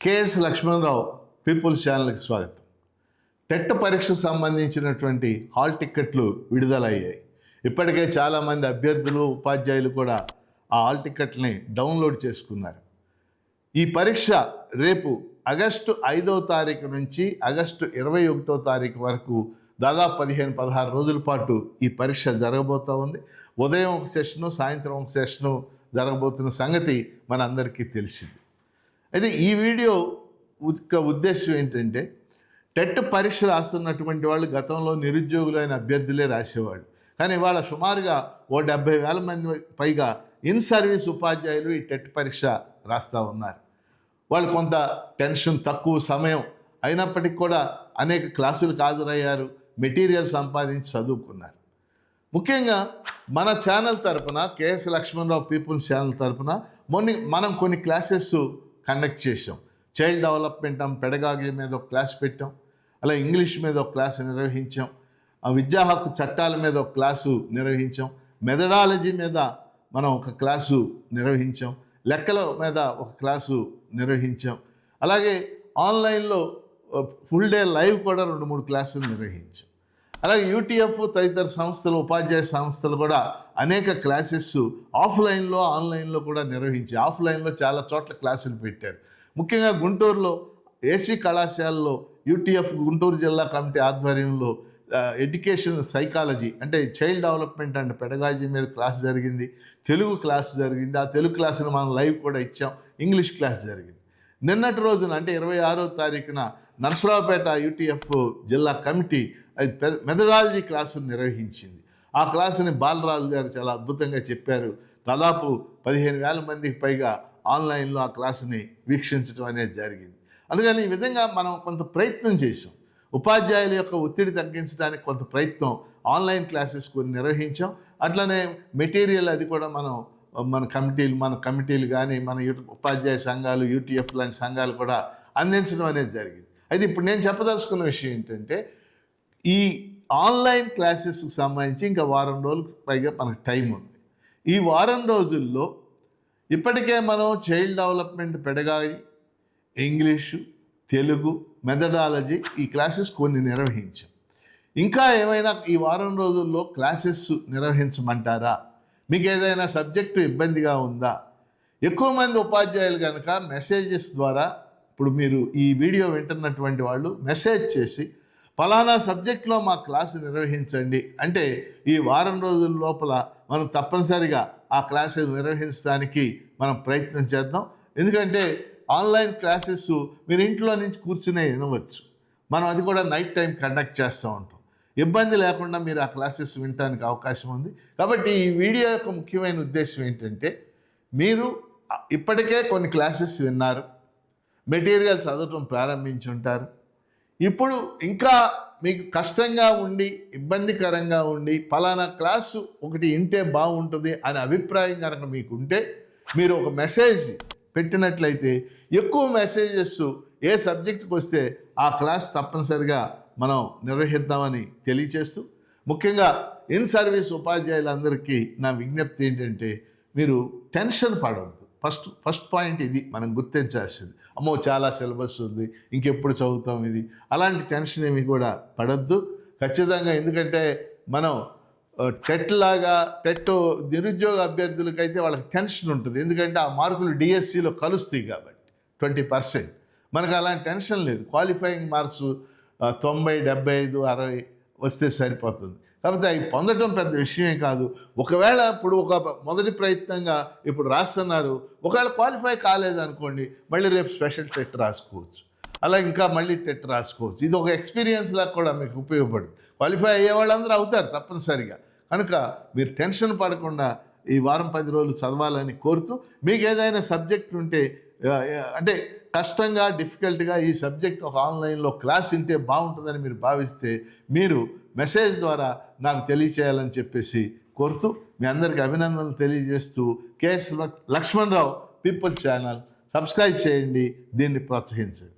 KS Lakshmanarao peoples ఛానల్కి స్వాగతం. TET పరీక్షకు సంబంధించినటువంటి హాల్ టిక్కెట్లు విడుదలయ్యాయి. ఇప్పటికే చాలామంది అభ్యర్థులు ఉపాధ్యాయులు కూడా ఆ హాల్ టిక్కెట్ని డౌన్లోడ్ చేసుకున్నారు. ఈ పరీక్ష రేపు ఆగస్టు 5వ తారీఖు నుంచి ఆగస్టు 21వ తారీఖు వరకు దాదాపు 15-16 రోజుల పాటు ఈ పరీక్ష జరగబోతూ ఉంది. ఉదయం ఒక సెషను, సాయంత్రం ఒక సెషను జరగబోతున్న సంగతి మన అందరికీ తెలిసింది. అయితే ఈ వీడియో ఉద్దేశం ఏంటంటే, టెట్ పరీక్ష రాస్తున్నటువంటి వాళ్ళు గతంలో నిరుద్యోగులైన అభ్యర్థులే రాసేవాళ్ళు. కానీ ఇవాళ సుమారుగా 70,000 మంది పైగా ఇన్ సర్వీస్ ఉపాధ్యాయులు ఈ టెట్ పరీక్ష రాస్తూ ఉన్నారు. వాళ్ళు కొంత టెన్షన్, తక్కువ సమయం అయినప్పటికీ కూడా అనేక క్లాసులకు హాజరయ్యారు, మెటీరియల్ సంపాదించి చదువుకున్నారు. ముఖ్యంగా మన ఛానల్ తరపున, కేఎస్ లక్ష్మణరావు పీపుల్స్ ఛానల్ తరపున మనం కొన్ని క్లాసెస్ కండక్ట్ చేసాం. చైల్డ్ డెవలప్మెంట్ అండ్ పెడగాగి మీద ఒక క్లాస్ పెట్టాం, అలా ఇంగ్లీష్ మీద ఒక క్లాసు నిర్వహించాం, విద్యా హక్కు చట్టాల మీద ఒక క్లాసు నిర్వహించాం, మెథడాలజీ మీద మనం ఒక క్లాసు నిర్వహించాం, లెక్కల మీద ఒక క్లాసు నిర్వహించాం. అలాగే ఆన్లైన్లో ఫుల్ డే లైవ్ కూడా 2-3 క్లాసులు నిర్వహించాం. అలాగే యూటీఎఫ్ తదితర సంస్థలు, ఉపాధ్యాయ సంస్థలు కూడా అనేక క్లాసెస్ ఆఫ్లైన్లో, ఆన్లైన్లో కూడా నిర్వహించి ఆఫ్లైన్లో చాలా చోట్ల క్లాసులు పెట్టారు. ముఖ్యంగా గుంటూరులో ఏసీ కళాశాలలో యూటీఎఫ్ గుంటూరు జిల్లా కమిటీ ఆధ్వర్యంలో ఎడ్యుకేషన్ సైకాలజీ అంటే చైల్డ్ డెవలప్మెంట్ అండ్ పెడగాజీ మీద క్లాస్ జరిగింది, తెలుగు క్లాస్ జరిగింది. ఆ తెలుగు క్లాసును మనం లైవ్ కూడా ఇచ్చాం. ఇంగ్లీష్ క్లాస్ జరిగింది. నిన్నటి రోజున అంటే 26వ తారీఖున నరసరావుపేట యూటీఎఫ్ జిల్లా కమిటీ మెథడాలజీ క్లాసును నిర్వహించింది. ఆ క్లాసుని బాలరాజు గారు చాలా అద్భుతంగా చెప్పారు. దాదాపు 15,000 మందికి పైగా ఆన్లైన్లో ఆ క్లాసుని వీక్షించడం అనేది జరిగింది. అందుకని ఈ విధంగా మనం కొంత ప్రయత్నం చేసాం. ఉపాధ్యాయుల యొక్క ఒత్తిడి తగ్గించడానికి కొంత ప్రయత్నం ఆన్లైన్ క్లాసెస్ కొన్ని నిర్వహించాం. అట్లనే మెటీరియల్ అది కూడా మన కమిటీలు కానీ మన ఉపాధ్యాయ సంఘాలు, యూటీఎఫ్ లాంటి సంఘాలు కూడా అందించడం అనేది జరిగింది. అయితే ఇప్పుడు నేను చెప్పదలుచుకున్న విషయం ఏంటంటే, ఈ ఆన్లైన్ క్లాసెస్కి సంబంధించి ఇంకా వారం రోజులకు పైగా మనకు టైం ఉంది. ఈ వారం రోజుల్లో ఇప్పటికే మనం child development pedagogy, English, Telugu, methodology ఈ క్లాసెస్ కొన్ని నిర్వహించాం. ఇంకా ఏమైనా ఈ వారం రోజుల్లో క్లాసెస్ నిర్వహించమంటారా? మీకు ఏదైనా సబ్జెక్టు ఇబ్బందిగా ఉందా? ఎక్కువ మంది ఉపాధ్యాయులు కనుక మెసేజెస్ ద్వారా, ఇప్పుడు మీరు ఈ వీడియో వింటున్నటువంటి వాళ్ళు మెసేజ్ చేసి ఫలానా సబ్జెక్ట్లో మా క్లాసు నిర్వహించండి అంటే ఈ వారం రోజుల లోపల మనం తప్పనిసరిగా ఆ క్లాసు నిర్వహించడానికి మనం ప్రయత్నం చేద్దాం. ఎందుకంటే ఆన్లైన్ క్లాసెస్ మీరు ఇంట్లో నుంచి కూర్చునే వినవచ్చు. మనం అది కూడా నైట్ టైం కండక్ట్ చేస్తూ ఉంటాం. ఇబ్బంది లేకుండా మీరు ఆ క్లాసెస్ వినడానికి అవకాశం ఉంది. కాబట్టి ఈ వీడియో యొక్క ముఖ్యమైన ఉద్దేశం ఏంటంటే, మీరు ఇప్పటికే కొన్ని క్లాసెస్ విన్నారు, మెటీరియల్ చదవటం ప్రారంభించి ఉంటారు. ఇప్పుడు ఇంకా మీకు కష్టంగా ఉండి, ఇబ్బందికరంగా ఉండి, పలానా క్లాసు ఒకటి వింటే బాగుంటుంది అనే అభిప్రాయం కనుక మీకు ఉంటే, మీరు ఒక మెసేజ్ పెట్టినట్లయితే ఎక్కువ మెసేజెస్ ఏ సబ్జెక్టుకి వస్తే ఆ క్లాస్ తప్పనిసరిగా మనం నిర్వహిద్దామని తెలియచేస్తూ, ముఖ్యంగా ఇన్ సర్వీస్ ఉపాధ్యాయులందరికీ నా విజ్ఞప్తి ఏంటంటే, మీరు టెన్షన్ పడవద్దు. ఫస్ట్ పాయింట్ ఇది మనం గుర్తించాల్సింది. అమ్మో చాలా సిలబస్ ఉంది, ఇంకెప్పుడు చదువుతాం ఇది, అలాంటి టెన్షన్ ఏమి కూడా పడద్దు ఖచ్చితంగా. ఎందుకంటే మనం టెట్ నిరుద్యోగ అభ్యర్థులకైతే వాళ్ళకి టెన్షన్ ఉంటుంది. ఎందుకంటే ఆ మార్కులు డిఎస్సిలో కలుస్తాయి కాబట్టి 20%. మనకు అలాంటి టెన్షన్ లేదు. క్వాలిఫైయింగ్ మార్క్స్ 90, 75, 60 వస్తే సరిపోతుంది. కాబట్టి అవి పొందడం పెద్ద విషయమే కాదు. ఒకవేళ ఇప్పుడు ఒక మొదటి ప్రయత్నంగా ఇప్పుడు రాస్తున్నారు, ఒకవేళ క్వాలిఫై కాలేదనుకోండి, మళ్ళీ రేపు స్పెషల్ టెట్ రాసుకోవచ్చు, అలా ఇంకా మళ్ళీ టెట్ రాసుకోవచ్చు. ఇది ఒక ఎక్స్పీరియన్స్ లాగా కూడా మీకు ఉపయోగపడుతుంది. క్వాలిఫై అయ్యే వాళ్ళందరూ అవుతారు తప్పనిసరిగా. కనుక మీరు టెన్షన్ పడకుండా ఈ వారం 10 రోజులు చదవాలని కోరుతూ, మీకు ఏదైనా సబ్జెక్ట్ ఉంటే అంటే కష్టంగా, డిఫికల్ట్గా ఈ సబ్జెక్ట్ ఒక ఆన్లైన్లో క్లాస్ వింటే బాగుంటుందని మీరు భావిస్తే మీరు మెసేజ్ ద్వారా నాకు తెలియచేయాలని చెప్పేసి కోరుతూ, మీ అందరికీ అభినందనలు తెలియజేస్తూ, KS Lakshmanarao people channel subscribe చేయండి, దీన్ని ప్రోత్సహించండి.